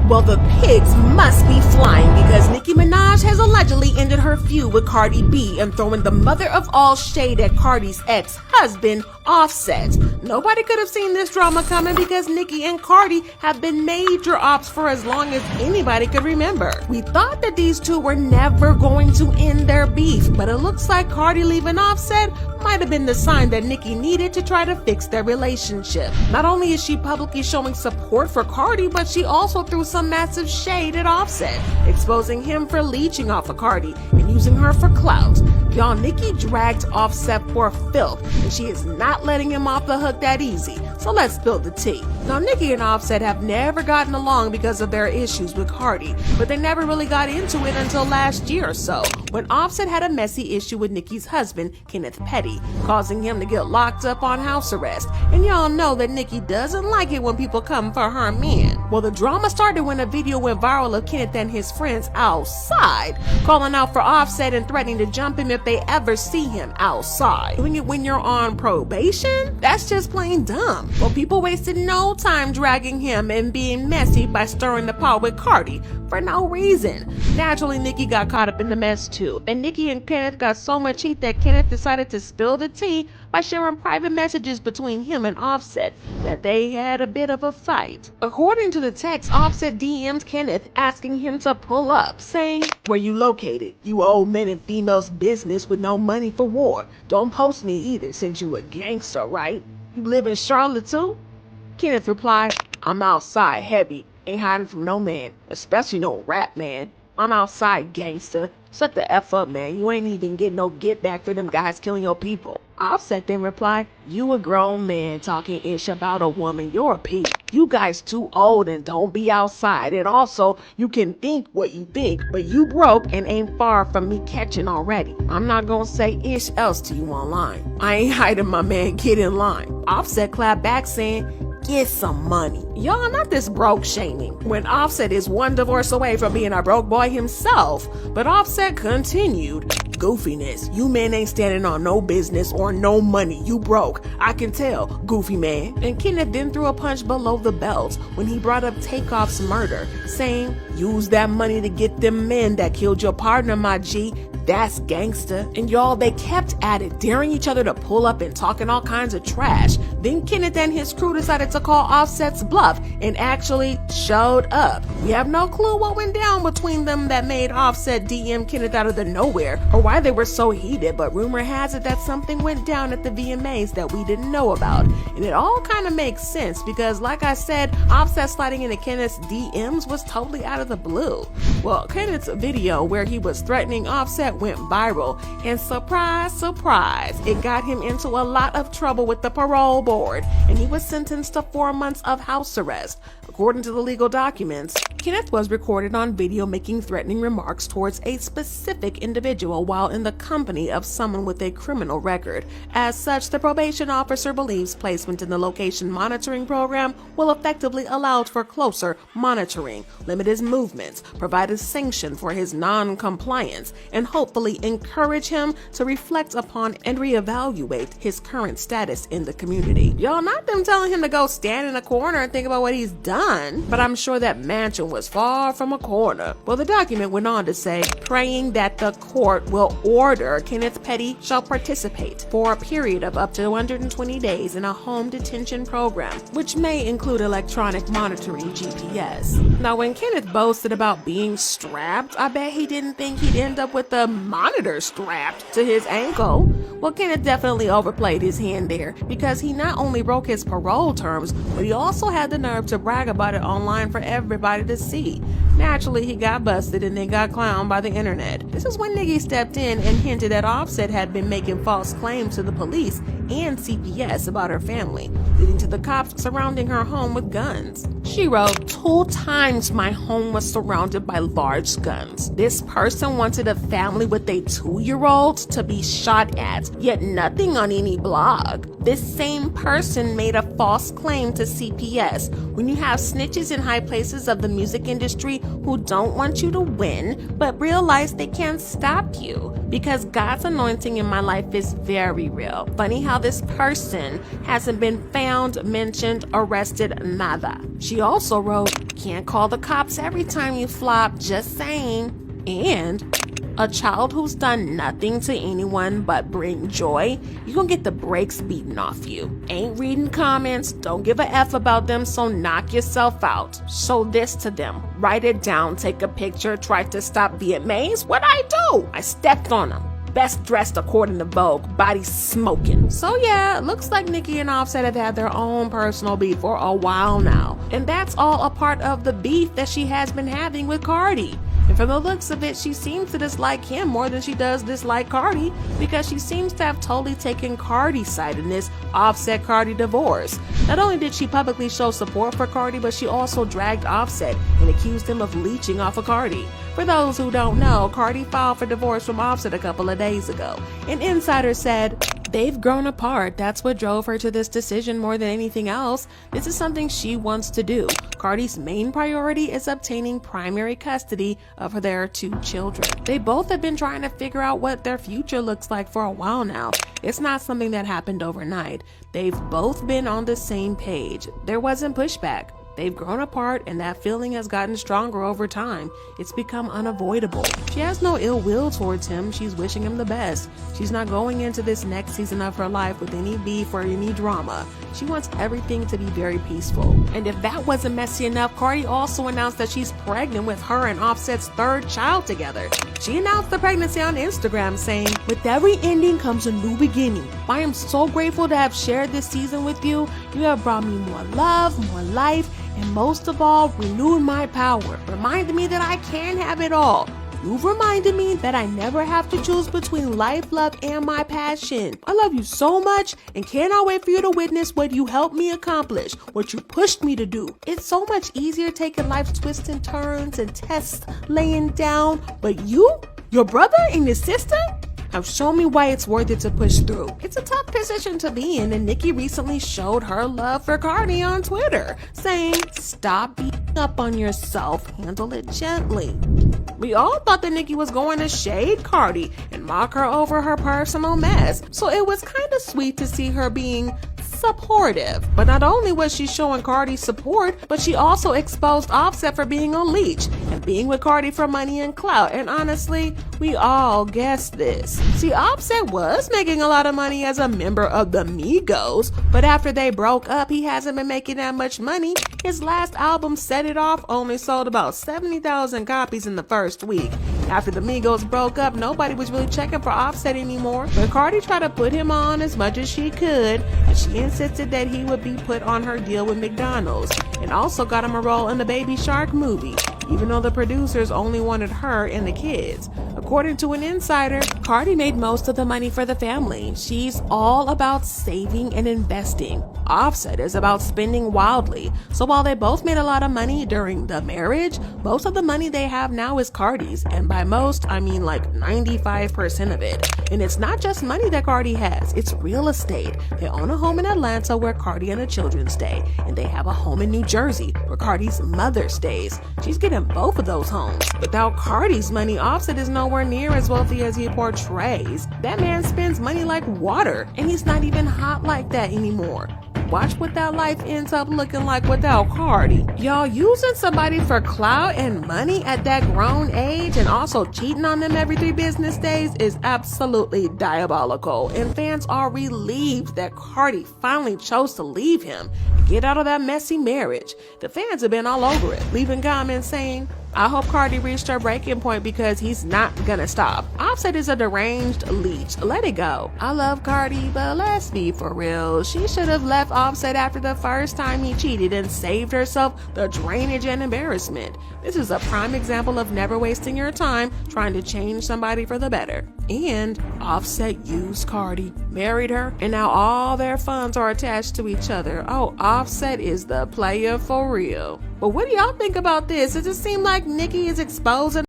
Well, the pigs must be flying because Nicki Minaj has allegedly ended her feud with Cardi B and throwing the mother of all shade at Cardi's ex-husband, Offset. Nobody could have seen this drama coming because Nicki and Cardi have been major ops for as long as anybody could remember. We thought that these two were never going to end their beef, but it looks like Cardi leaving Offset might have been the sign that Nicki needed to try to fix their relationship. Not only is she publicly showing support for Cardi, but she also threw some massive shade at Offset, exposing him for leeching off of Cardi and using her for clout. Y'all, Nicki dragged Offset for filth, and she is not letting him off the hook that easy. So let's spill the tea. Now, Nicki and Offset have never gotten along because of their issues with Cardi, but they never really got into it until last year or so, when Offset had a messy issue with Nicki's husband, Kenneth Petty, causing him to get locked up on house arrest. And y'all know that Nicki doesn't like it when people come for her man. Well, the drama started when a video went viral of Kenneth and his friends outside, calling out for Offset and threatening to jump him if they ever see him outside. Doing it when you're on probation? That's just plain dumb. Well, people wasted no time dragging him and being messy by stirring the pot with Cardi for no reason. Naturally, Nicki got caught up in the mess too, and Nicki and Kenneth got so much heat that Kenneth decided to spill the tea by sharing private messages between him and Offset that they had a bit of a fight. According to the text, Offset DM'd Kenneth asking him to pull up, saying, "Where you located? You old men and females business with no money for war. Don't post me either since you a gangster, right? You live in Charlotte too?" Kenneth replied, "I'm outside heavy. Ain't hiding from no man, especially no rap man. I'm outside, gangster. Shut the F up, man. You ain't even getting no get back for them guys killing your people." Offset then replied, "You a grown man talking ish about a woman. You're a pig. You guys too old and don't be outside. And also, you can think what you think, but you broke and ain't far from me catching already. I'm not gonna say ish else to you online. I ain't hiding, my man. Get in line." Offset clapped back saying, "Get some money." Y'all, not this broke shaming, when Offset is one divorce away from being a broke boy himself. But Offset continued, "Goofiness. You men ain't standing on no business or no money. You broke. I can tell, goofy man." And Kenneth then threw a punch below the belt when he brought up Takeoff's murder, saying, "Use that money to get them men that killed your partner, my G. That's gangsta." And y'all, they kept at it, daring each other to pull up and talking all kinds of trash. Then Kenneth and his crew decided to call Offset's bluff and actually showed up. We have no clue what went down between them that made Offset DM Kenneth out of the nowhere or why they were so heated, but rumor has it that something went down at the VMAs that we didn't know about. And it all kind of makes sense because, like I said, Offset sliding into Kenneth's DMs was totally out of the blue. Well, Kenneth's video where he was threatening Offset went viral, and surprise, surprise, it got him into a lot of trouble with the parole board, and he was sentenced to 4 months of house arrest. According to the legal documents, Kenneth was recorded on video making threatening remarks towards a specific individual while in the company of someone with a criminal record. As such, the probation officer believes placement in the location monitoring program will effectively allow for closer monitoring, limit his movements, provide a sanction for his non-compliance, and hopefully encourage him to reflect upon and reevaluate his current status in the community. Y'all, not them telling him to go stand in a corner and think about what he's done, but I'm sure that mansion was far from a corner. Well, the document went on to say, praying that the court will order Kenneth Petty shall participate for a period of up to 120 days in a home detention program, which may include electronic monitoring GPS. Now, when Kenneth boasted about being strapped, I bet he didn't think he'd end up with a monitor strapped to his ankle. Well, Kenneth definitely overplayed his hand there because he not only broke his parole terms, but he also had the nerve to brag about it online for everybody to see. Naturally, he got busted and then got clowned by the internet. This is when Nicki stepped in and hinted that Offset had been making false claims to the police and CPS about her family, leading to the cops surrounding her home with guns. She wrote, 2 times my home was surrounded by large guns. This person wanted a family with a 2-year-old to be shot at, yet nothing on any blog. This same person made a false claim to CPS. When you have snitches in high places of the music industry who don't want you to win, but realize they can't stop you because God's anointing in my life is very real. Funny how this person hasn't been found, mentioned, arrested, nada. She also wrote, can't call the cops every time you flop, just saying. And a child who's done nothing to anyone but bring joy, you're gonna get the brakes beaten off you. Ain't reading comments, don't give a F about them, so knock yourself out. Show this to them, write it down, take a picture, try to stop VMAs. What'd I do? I stepped on them. Best dressed according to Vogue, body smoking. So yeah, looks like Nicki and Offset have had their own personal beef for a while now. And that's all a part of the beef that she has been having with Cardi. And from the looks of it, she seems to dislike him more than she does dislike Cardi, because she seems to have totally taken Cardi's side in this Offset-Cardi divorce. Not only did she publicly show support for Cardi, but she also dragged Offset and accused him of leeching off of Cardi. For those who don't know, Cardi filed for divorce from Offset a couple of days ago. An insider said, they've grown apart. That's what drove her to this decision more than anything else. This is something she wants to do. Cardi's main priority is obtaining primary custody of their 2 children. They both have been trying to figure out what their future looks like for a while now. It's not something that happened overnight. They've both been on the same page. There wasn't pushback. They've grown apart, and that feeling has gotten stronger over time. It's become unavoidable. She has no ill will towards him. She's wishing him the best. She's not going into this next season of her life with any beef or any drama. She wants everything to be very peaceful. And if that wasn't messy enough, Cardi also announced that she's pregnant with her and Offset's 3rd child together. She announced the pregnancy on Instagram, saying, with every ending comes a new beginning. I am so grateful to have shared this season with you. You have brought me more love, more life, and most of all, renewed my power, reminded me that I can have it all. You've reminded me that I never have to choose between life, love, and my passion. I love you so much and cannot wait for you to witness what you helped me accomplish, what you pushed me to do. It's so much easier taking life's twists and turns and tests laying down, but you, your brother and your sister, have shown me why it's worth it to push through. It's a tough position to be in, and Nicki recently showed her love for Cardi on Twitter, saying, stop beating up on yourself, handle it gently. We all thought that Nicki was going to shade Cardi and mock her over her personal mess, so it was kind of sweet to see her being supportive. But not only was she showing Cardi support, but she also exposed Offset for being a leech and being with Cardi for money and clout. And honestly, we all guessed this. See, Offset was making a lot of money as a member of the Migos, but after they broke up, he hasn't been making that much money. His last album, Set It Off, only sold about 70,000 copies in the first week. After the Migos broke up, nobody was really checking for Offset anymore, but Cardi tried to put him on as much as she could, and she insisted that he would be put on her deal with McDonald's, and also got him a role in the Baby Shark movie, even though the producers only wanted her and the kids. According to an insider, Cardi made most of the money for the family. She's all about saving and investing. Offset is about spending wildly. So while they both made a lot of money during the marriage, most of the money they have now is Cardi's, and by most, I mean like 95% of it. And it's not just money that Cardi has, it's real estate. They own a home in Atlanta where Cardi and the children stay, and they have a home in New Jersey where Cardi's mother stays. She's getting both of those homes. Without Cardi's money, Offset is nowhere near as wealthy as he portrays. That man spends money like water, and he's not even hot like that anymore. Watch what that life ends up looking like without Cardi. Y'all, using somebody for clout and money at that grown age and also cheating on them every 3 business days is absolutely diabolical. And fans are relieved that Cardi finally chose to leave him and get out of that messy marriage. The fans have been all over it, leaving comments saying, I hope Cardi reached her breaking point because he's not gonna stop. Offset is a deranged leech. Let it go. I love Cardi, but let's be for real. She should have left Offset after the first time he cheated and saved herself the drainage and embarrassment. This is a prime example of never wasting your time trying to change somebody for the better. And Offset used Cardi, married her, and now all their funds are attached to each other. Oh, Offset is the player for real. But what do y'all think about this? Does it seem like Nicki is exposing